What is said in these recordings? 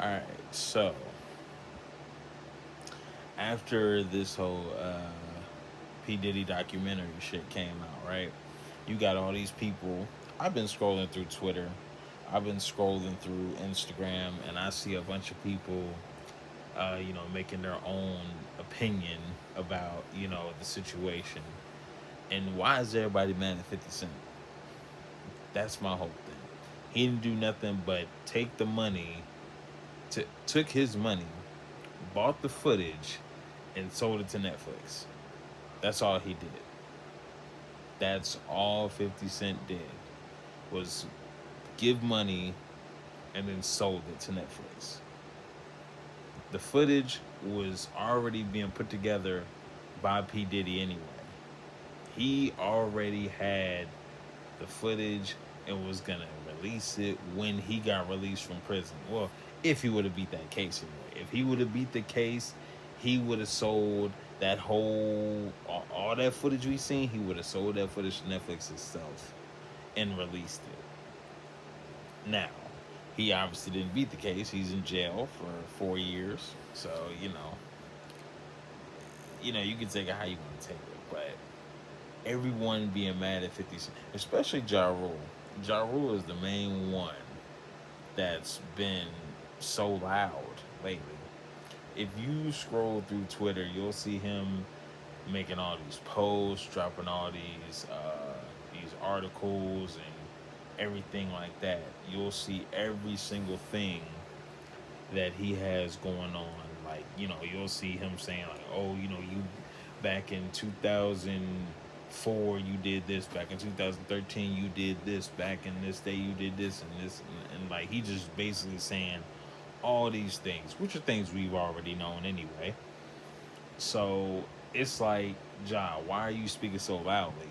All right, so after this whole P Diddy documentary shit came out, right? You got all these people. I've been scrolling through Twitter, I've been scrolling through Instagram, and I see a bunch of people, making their own opinion about the situation. And why is everybody mad at 50 Cent? That's my whole thing. He didn't do nothing but take the money, took his money, bought the footage, and sold it to Netflix. That's all he did. That's all 50 Cent did was give money and then sold it to Netflix. The footage was already being put together by P. Diddy anyway. He already had the footage and was gonna release it when he got released from prison. Well, if he would have beat that case anyway. If he would have beat the case, he would have sold that whole all that footage we seen. He would have sold that footage to Netflix itself and released it. Now, he obviously didn't beat the case. He's in jail for 4 years. So you can take it how you want to take it, but everyone being mad at 50 Cent, especially Ja Rule. Ja Rule is the main one that's been so loud lately. If you scroll through Twitter, you'll see him making all these posts, dropping all these articles and everything like that. You'll see every single thing that he has going on. Like, you'll see him saying like, "Oh, you back in 2004 you did this, back in 2013 you did this, back in this day you did this and this," and like he just basically saying all these things, which are things we've already known anyway. So it's like, Ja, why are you speaking so loudly?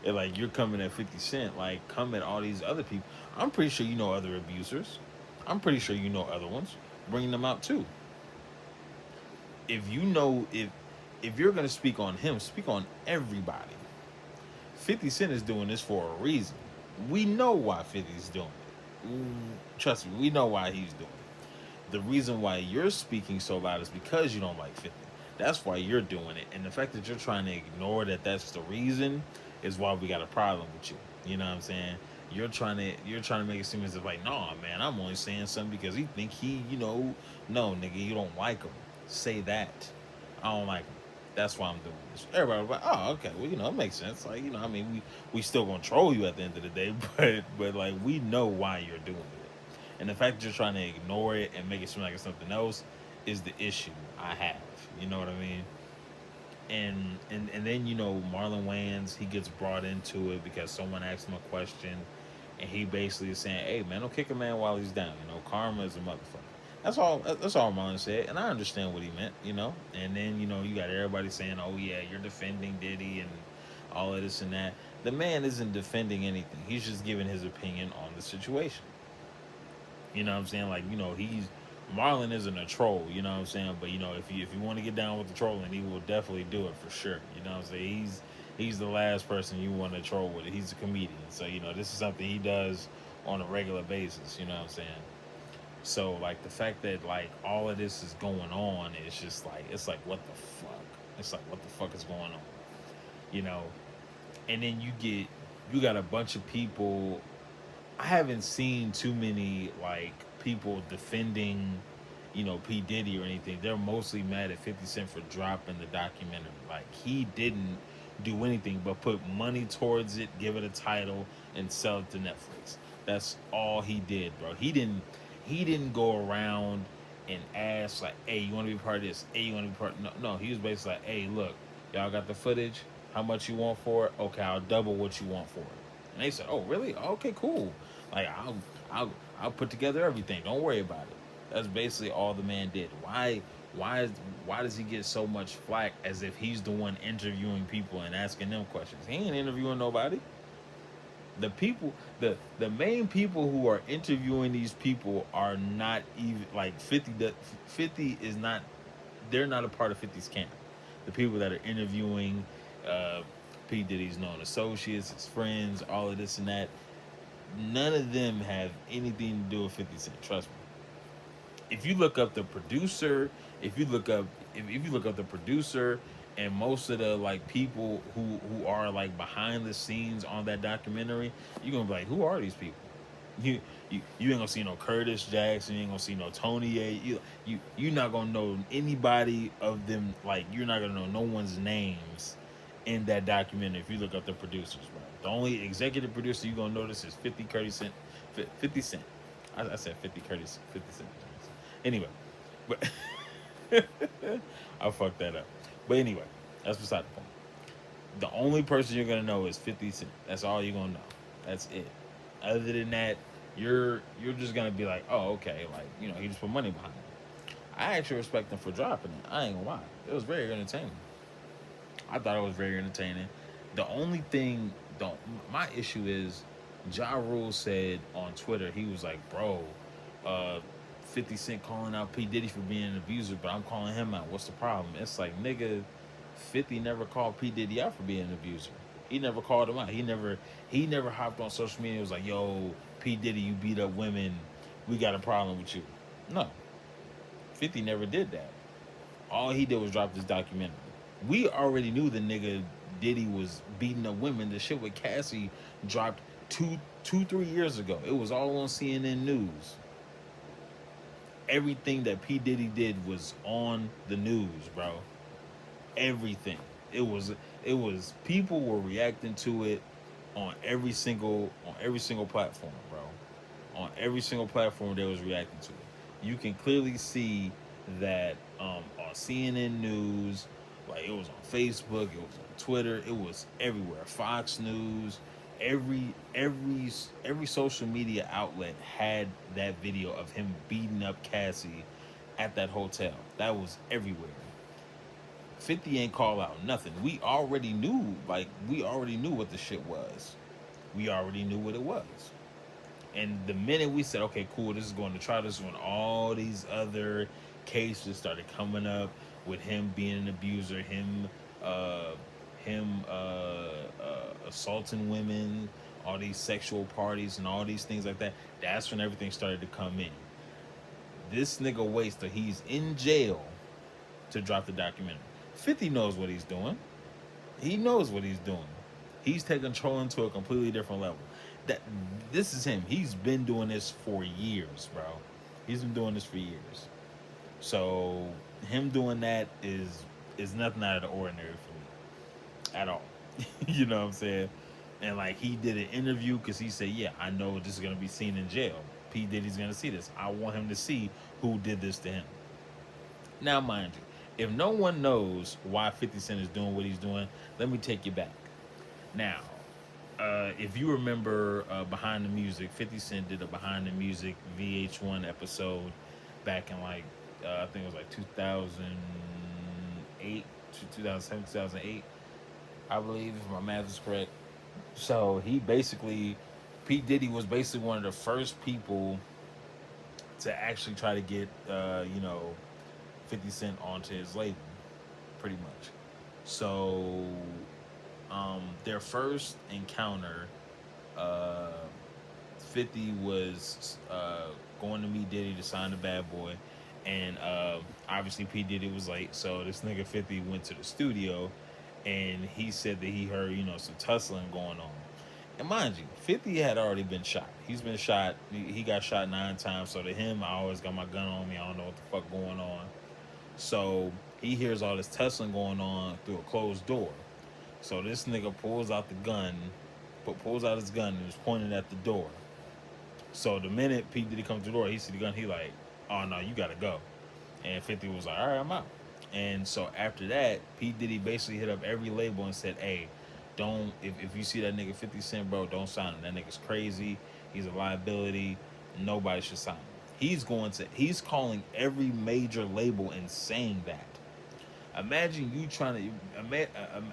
And like you're coming at 50 Cent, like come at all these other people. I'm pretty sure you know other abusers. I'm pretty sure you know other ones. Bring them out too. If you're gonna speak on him, speak on everybody. 50 Cent is doing this for a reason. We know why 50's doing it. Trust me, we know why he's doing it. The reason why you're speaking so loud is because you don't like 50. That's why you're doing it. And the fact that you're trying to ignore that that's the reason is why we got a problem with you. You know what I'm saying? You're trying to make it seem as if like, nah, man, I'm only saying something because he think no, nigga, you don't like him. Say that. I don't like him. That's why I'm doing this. Everybody was like, oh, okay, well, it makes sense. Like, I mean, we still gonna troll you at the end of the day, but like we know why you're doing it. And the fact that you're trying to ignore it and make it seem like it's something else is the issue I have. You know what I mean? And then Marlon Wayans, he gets brought into it because someone asked him a question, and he basically is saying, "Hey man, don't kick a man while he's down. Karma is a motherfucker." That's all. That's all Marlon said, and I understand what he meant. And then you got everybody saying, "Oh yeah, you're defending Diddy and all of this and that." The man isn't defending anything. He's just giving his opinion on the situation. You know what I'm saying? Like, he's Marlon isn't a troll, you know what I'm saying? But if you want to get down with the trolling, he will definitely do it for sure. You know what I'm saying? He's the last person you want to troll with. He's a comedian. So, this is something he does on a regular basis, you know what I'm saying? So like the fact that like all of this is going on, it's like what the fuck? It's like what the fuck is going on? You know? And then you got a bunch of people. I haven't seen too many like people defending, P Diddy or anything. They're mostly mad at 50 Cent for dropping the documentary. Like he didn't do anything but put money towards it, give it a title, and sell it to Netflix. That's all he did, bro. He didn't go around and ask like, "Hey, you want to be part of this? Hey, you want to be part?" No, no. He was basically like, "Hey, look, y'all got the footage. How much you want for it? Okay, I'll double what you want for it." And they said, "Oh, really? Okay, cool. Like I'll I'll put together everything. Don't worry about it." That's basically all the man did. Why is why does he get so much flack as if he's the one interviewing people and asking them questions? He ain't interviewing nobody. The people, the main people who are interviewing these people are not even like 50. 50 is not. They're not a part of 50's camp. The people that are interviewing uh, P Diddy's known associates, his friends, all of this and that, none of them have anything to do with 50 Cent. Trust me. if you look up the producer, if you look up if you look up the producer and most of the like people who are like behind the scenes on that documentary, you're gonna be like, who are these people? You ain't gonna see no Curtis Jackson, you ain't gonna see no Tony A. You're not gonna know anybody of them. Like you're not gonna know no one's names in that documentary if you look up the producers, bro. The only executive producer you're gonna notice is 50 Curtis Cent, 50 Cent. I said 50 Curtis, 50 Cent. Anyway, but I fucked that up. But anyway, that's beside the point. The only person you're gonna know is 50 Cent. That's all you're gonna know. That's it. Other than that, you're just gonna be like, oh, okay, like he just put money behind it. I actually respect him for dropping it. I ain't gonna lie. It was very entertaining. I thought it was very entertaining. The only thing, don't my issue is, Ja Rule said on Twitter, he was like, bro, uh, 50 Cent calling out P Diddy for being an abuser, but I'm calling him out. What's the problem? It's like, nigga, 50 never called P Diddy out for being an abuser. He never called him out. He never hopped on social media and was like, yo, P Diddy, you beat up women. We got a problem with you. No. 50 never did that. All he did was drop this documentary. We already knew the nigga Diddy was beating up women. The shit with Cassie dropped 3 years ago. It was all on CNN News. Everything that P Diddy did was on the news, bro. Everything. It was people were reacting to it on every single platform, bro. On every single platform they was reacting to it. You can clearly see that on CNN News, like it was on Facebook, it was on Twitter, it was everywhere. Fox News, every social media outlet had that video of him beating up Cassie at that hotel. That was everywhere. 50 ain't call out nothing. We already knew what the shit was. We already knew what it was. And the minute we said, okay, cool, this is going to try this, when all these other cases started coming up with him being an abuser, uh, assaulting women, all these sexual parties and all these things like that, that's when everything started to come in. This nigga waits till he's in jail to drop the documentary. 50 knows what he's doing. He knows what he's doing. He's taking trolling to a completely different level. That This is him. He's been doing this for years, bro. He's been doing this for years. So him doing that is nothing out of the ordinary for me at all. You know what I'm saying? And like he did an interview because he said, "Yeah, I know this is gonna be seen in jail. P Diddy's gonna see this. I want him to see who did this to him." Now, mind you, if no one knows why 50 Cent is doing what he's doing, let me take you back. Now, if you remember Behind the Music, 50 Cent did a Behind the Music VH1 episode back in like, I think it was like 2008, 2007, 2008, I believe, if my math is correct. So P. Diddy was basically one of the first people to actually try to get, 50 Cent onto his label, pretty much. So their first encounter, uh, 50 was going to meet Diddy to sign the Bad Boy, and obviously P Diddy was late, so this nigga 50 went to the studio, and he said that he heard some tussling going on. And mind you, 50 had already been shot. He's been shot. He got shot 9 times. So to him, I always got my gun on me. I don't know what the fuck going on. So he hears all this tussling going on through a closed door. So this nigga pulls out the gun, pulls out his gun and is pointing at the door. So the minute Pete Diddy comes to the door, he see the gun. He like, oh no, you gotta go. And 50 was like, all right, I'm out. And so after that, Pete Diddy basically hit up every label and said, hey, don't, if you see that nigga 50 Cent, bro, don't sign him. That nigga's crazy. He's a liability. Nobody should sign him. He's calling every major label and saying that. Imagine you trying to,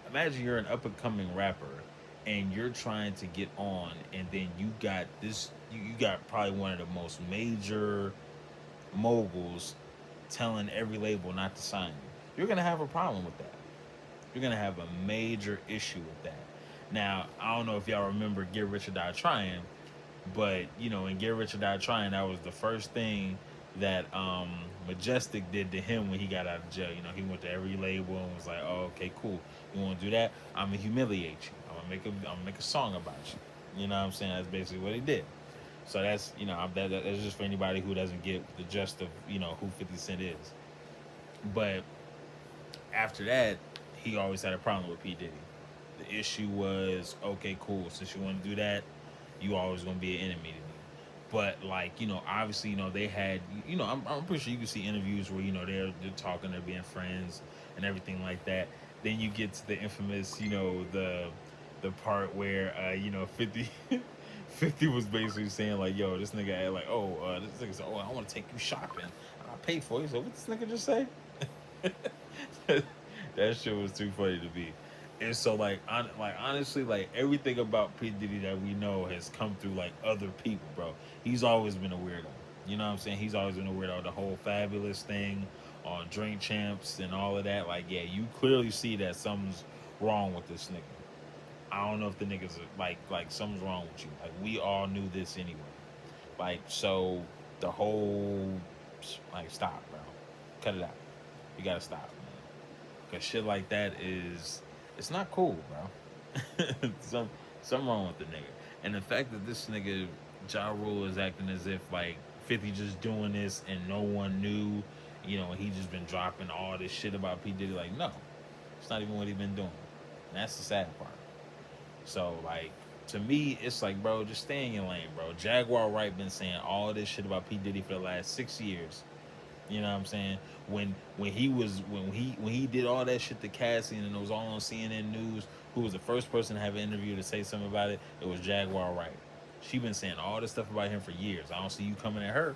imagine you're an up and coming rapper and you're trying to get on, and then you got this, you got probably one of the most major moguls telling every label not to sign you. You're going to have a problem with that. You're going to have a major issue with that. Now, I don't know if y'all remember Get Rich or Die Trying, but, in Get Rich or Die Trying, that was the first thing that Majestic did to him when he got out of jail. You know, he went to every label and was like, "Oh, okay, cool. You want to do that? I'm gonna humiliate you. I'm gonna make a song about you." You know what I'm saying? That's basically what he did. So that's that's just for anybody who doesn't get the gist of who 50 Cent is. But after that, he always had a problem with P Diddy. The issue was, okay, cool. Since you want to do that, you always gonna be an enemy to me. But like obviously they had I'm pretty sure you can see interviews where they're talking, they're being friends and everything like that. Then you get to the infamous the part where 50 50 was basically saying like, yo, this nigga had like, oh, this nigga said, oh, I want to take you shopping. I pay for you. So what this nigga just say? That shit was too funny to me. And so like honestly, like everything about P Diddy that we know has come through like other people, bro. He's always been a weirdo. You know what I'm saying? He's always been a weirdo. The whole Fabulous thing on Drink Champs and all of that. Like, yeah, you clearly see that something's wrong with this nigga. I don't know if the niggas are like something's wrong with you. Like we all knew this anyway. Like so, the whole like stop, bro. Cut it out. You gotta stop, man. Cause shit like that is it's not cool, bro. Something wrong with the nigga. And the fact that this nigga Ja Rule is acting as if like 50 just doing this and no one knew, he just been dropping all this shit about P Diddy. Like, no, it's not even what he been doing. And that's the sad part. So like to me, it's like, bro, just stay in your lane, bro. Jaguar Wright been saying all this shit about P Diddy for the last 6 years. You know what I'm saying? When he did all that shit to Cassie and it was all on CNN News, who was the first person to have an interview to say something about it? It was Jaguar Wright. She been saying all this stuff about him for years. I don't see you coming at her.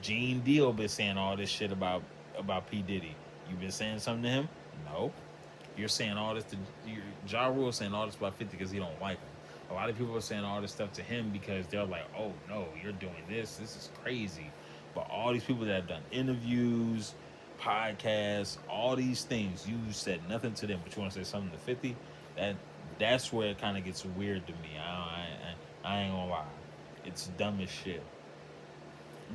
Gene Deal been saying all this shit about P Diddy. You been saying something to him? No. You're saying all this to Ja Rule saying all this about 50 because he don't like him. A lot of people are saying all this stuff to him because they're like, oh no, you're doing this. This is crazy. But all these people that have done interviews, podcasts, all these things, you said nothing to them, but you want to say something to 50. That that's where it kind of gets weird to me. I ain't gonna lie, it's dumb as shit.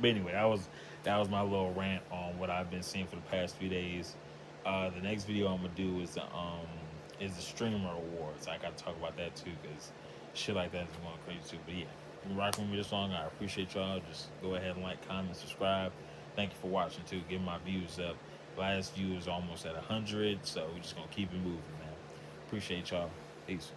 But anyway, that was my little rant on what I've been seeing for the past few days. The next video I'm gonna do is the streamer awards. I gotta talk about that too because shit like that is going crazy too. But yeah, you rocking with me this long. I appreciate y'all. Just go ahead and like, comment, subscribe. Thank you for watching too. Get my views up. Last view is almost at 100, so we're just gonna keep it moving, man. Appreciate y'all. Peace.